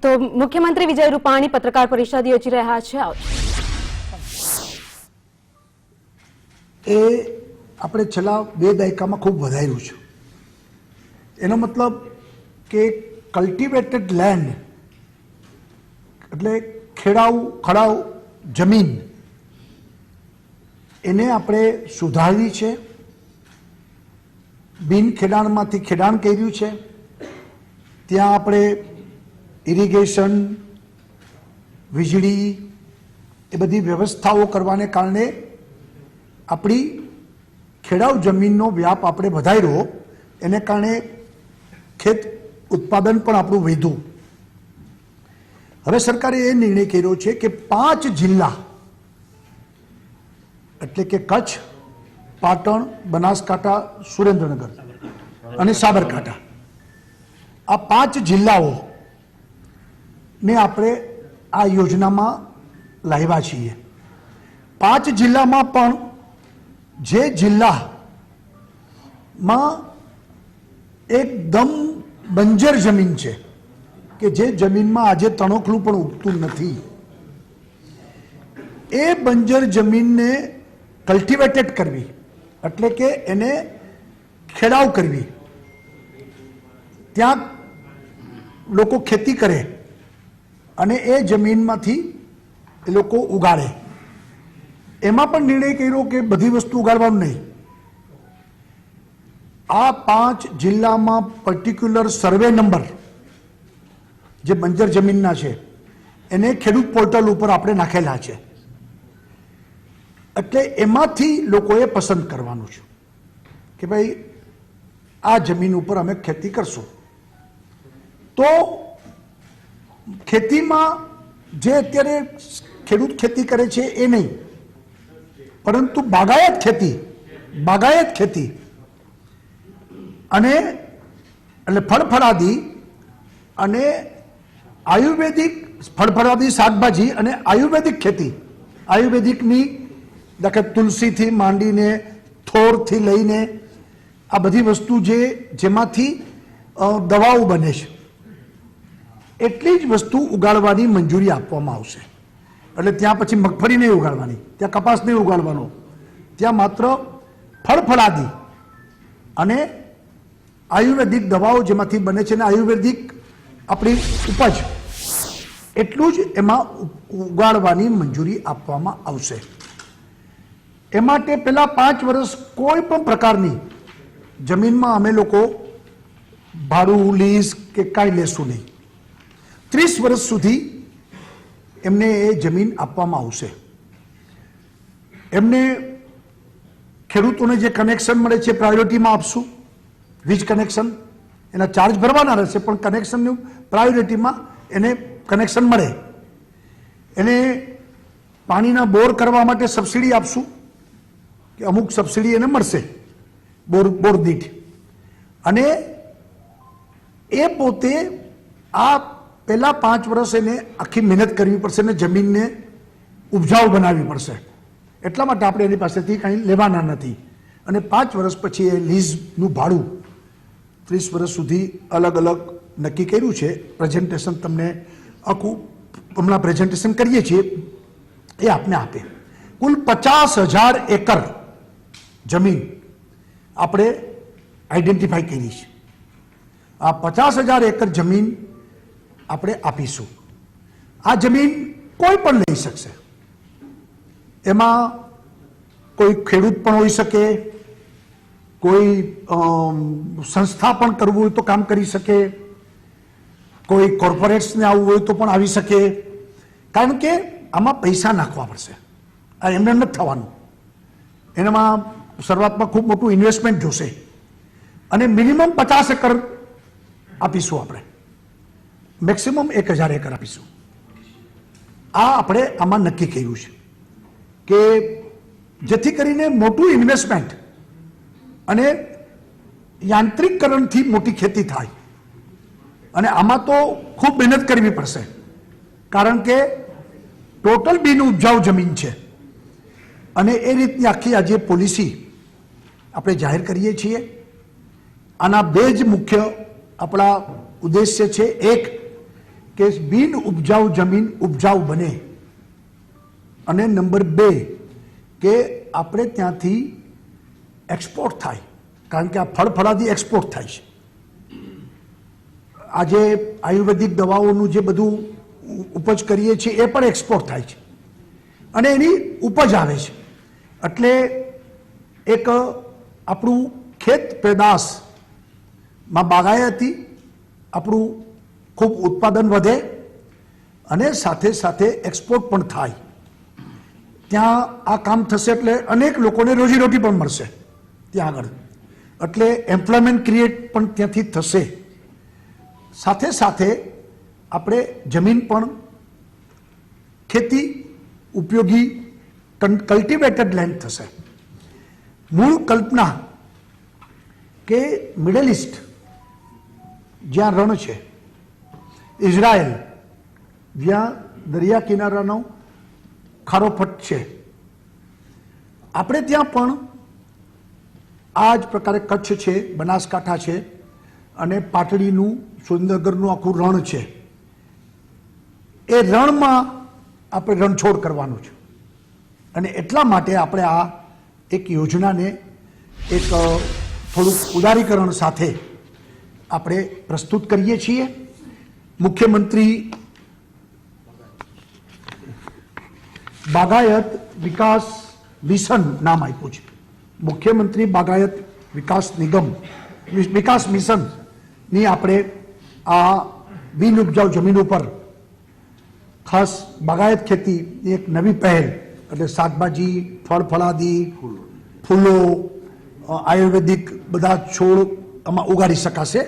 તો મુખ્યમંત્રી વિજય રૂપાણી પત્રકાર પરિષદ યોજી રહ્યા છે। એ આપણે છેલ્લા 2 દાયકામાં ખૂબ વધાર્યું છે। એનો મતલબ કે કલ્ટિવેટેડ લેન્ડ એટલે ખેડાઉ ખડાઉ જમીન એને આપણે સુધારવી છે, બિન ખેડાણમાંથી ખેડાણ કર્યું છે। ત્યાં આપણે ઇરિગેશન, વીજળી એ બધી વ્યવસ્થાઓ કરવાને કારણે આપણી ખેડાઉ જમીનનો વ્યાપ આપણે વધાર્યો, એને કારણે ખેત ઉત્પાદન પણ આપણું વધ્યું। હવે સરકારે એ નિર્ણય કર્યો છે કે 5 જિલ્લા એટલે કે કચ્છ, પાટણ, બનાસકાંઠા, સુરેન્દ્રનગર અને સાબરકાંઠા, આ 5 જિલ્લાઓ ને આપણે આ યોજનામાં લાવ્યા છીએ। 5 જિલ્લામાં પણ જે જિલ્લામાં એકદમ બંજર જમીન છે કે જે જમીનમાં આજે તણોખલું પણ ઉગતું નથી, એ બંજર જમીનને કલ્ટિવેટેડ કરવી એટલે કે એને ખેડાવ કરવી, ત્યાં લોકો ખેતી કરે અને એ જમીનમાંથી એ લોકો ઉગાડે। એમાં પણ નિર્ણય કર્યો કે બધી વસ્તુ ઉગાડવાનું નહીં, આ 5 જિલ્લામાં પર્ટિક્યુલર સર્વે નંબર જે બંજર જમીનના છે એને ખેડૂત પોર્ટલ ઉપર આપણે નાખેલા છે, એટલે એમાંથી લોકોએ પસંદ કરવાનું છે કે ભાઈ આ જમીન ઉપર અમે ખેતી કરશું। તો ખેતીમાં જે અત્યારે ખેડૂત ખેતી કરે છે એ નહીં, પરંતુ બાગાયત ખેતી અને એટલે ફળફળાદી અને આયુર્વેદિક ફળફળાદી શાકભાજી અને આયુર્વેદિક ખેતી, આયુર્વેદિકની દાખલા તુલસીથી માંડીને થોરથી લઈને આ બધી વસ્તુ જેમાંથી દવાઓ બને છે એટલી જ વસ્તુ ઉગાડવાની મંજૂરી આપવામાં આવશે। એટલે ત્યાં પછી મગફળી નહીં ઉગાડવાની, ત્યાં કપાસ નહીં ઉગાડવાનો, ત્યાં માત્ર ફળફળાદી અને આયુર્વેદિક દવાઓ જેમાંથી બને છે ને આયુર્વેદિક આપણી ઉપજ એટલું જ એમાં ઉગાડવાની મંજૂરી આપવામાં આવશે। એ માટે પહેલા 5 વર્ષ કોઈ પણ પ્રકારની જમીનમાં અમે લોકો ભાડું, લીઝ કે કાંઈ લેશું નહીં। 30 વર્ષ સુધી એમને એ જમીન આપવામાં આવશે। એમને ખેડૂતોને જે કનેક્શન મળે છે પ્રાયોરિટીમાં આપશું, વીજ કનેક્શન, એના ચાર્જ ભરવાના રહેશે પણ કનેક્શનની પ્રાયોરિટીમાં એને કનેક્શન મળે। એને પાણીના બોર કરવા માટે સબસિડી આપશું કે અમુક સબસિડી એને મળશે બોર દીઠ, અને એ પોતે આ પહેલા 5 વર્ષ એને આખી મહેનત કરવી પડશે ને જમીનને ઉપજાઉ બનાવવી પડશે। એટલા માટે આપણે એની પાસેથી કંઈ લેવાના નથી, અને 5 વર્ષ પછી એ લીઝનું ભાડું 30 વર્ષ સુધી અલગ અલગ નક્કી કર્યું છે। પ્રેઝન્ટેશન તમને આખું હમણાં પ્રેઝન્ટેશન કરીએ છીએ એ આપને આપે। કુલ 50,000 એકર જમીન આપણે આઈડેન્ટિફાઈ કરી છે। આ 50,000 એકર જમીન આપણે આપીશું। આ જમીન કોઈ પણ લઈ શકશે, એમાં કોઈ ખેડૂત પણ હોઈ શકે, કોઈ સંસ્થા પણ કરવું હોય તો કામ કરી શકે, કોઈ કોર્પોરેટ્સને આવવું હોય તો પણ આવી શકે, કારણ કે આમાં પૈસા નાખવા પડશે। આ એમને નથી થવાનું, એનામાં શરૂઆતમાં ખૂબ મોટું ઇન્વેસ્ટમેન્ટ જોશે, અને મિનિમમ 50 એકર આપીશું આપણે, મેક્સિમમ 1,000 એકર આપીશું। આ આપણે આમાં નક્કી કર્યું છે કે જેથી કરીને મોટું ઇન્વેસ્ટમેન્ટ અને યાંત્રિકરણથી મોટી ખેતી થાય। અને આમાં તો ખૂબ મહેનત કરવી પડશે, કારણ કે ટોટલ બિન ઉપજાઉ જમીન છે, અને એ રીતની આખી આજે પોલિસી આપણે જાહેર કરીએ છીએ। આના 2 જ મુખ્ય આપણા ઉદ્દેશ્ય છે। એક કે બિન ઉપજાઉ જમીન ઉપજાઉ બને, અને નંબર 2 કે આપણે ત્યાંથી એક્સપોર્ટ થાય, કારણ કે આ ફળફળાદી એક્સપોર્ટ થાય છે. આજે આયુર્વેદિક દવાઓનું જે બધું ઉપજ કરીએ છીએ એ પણ એક્સપોર્ટ થાય છે અને એની ઉપજ આવે છે. એટલે એક આપણું ખેત પેદાશમાં બાગાયતી આપણું ખૂબ ઉત્પાદન વધે અને સાથે સાથે એક્સપોર્ટ પણ થાય. ત્યાં આ કામ થશે એટલે અનેક લોકોને રોજીરોટી પણ મળશે ત્યાં આગળ, એટલે એમ્પ્લોયમેન્ટ ક્રિએટ પણ ત્યાંથી થશે. સાથે સાથે આપણે જમીન પણ ખેતી ઉપયોગી કલ્ટિવેટેડ લેન્ડ થશે. મૂળ કલ્પના કે મિડલ ઇસ્ટ જ્યાં રણ છે, ઇઝરાયલ જ્યાં દરિયા કિનારાનો ખારોફટ છે, આપણે ત્યાં પણ આ જ પ્રકારે કચ્છ છે, બનાસકાંઠા છે અને પાટડીનું સુરેન્દ્રનગરનું આખું રણ છે. એ રણમાં આપણે રણછોડ કરવાનું છે અને એટલા માટે આપણે આ એક યોજનાને એક થોડુંક ઉદારીકરણ સાથે આપણે પ્રસ્તુત કરીએ છીએ. મુખ્યમંત્રી બાગાયત વિકાસ મિશન નામ આપ્યું છે. મુખ્યમંત્રી બાગાયત વિકાસ મિશનની આપણે આ બિન ઉપજાઉ જમીન ઉપર ખાસ બાગાયત ખેતીની એક નવી પહેલ, એટલે શાકભાજી, ફળફળાદી, ફૂલો, આયુર્વેદિક બધા છોડ આમાં ઉગાડી શકાશે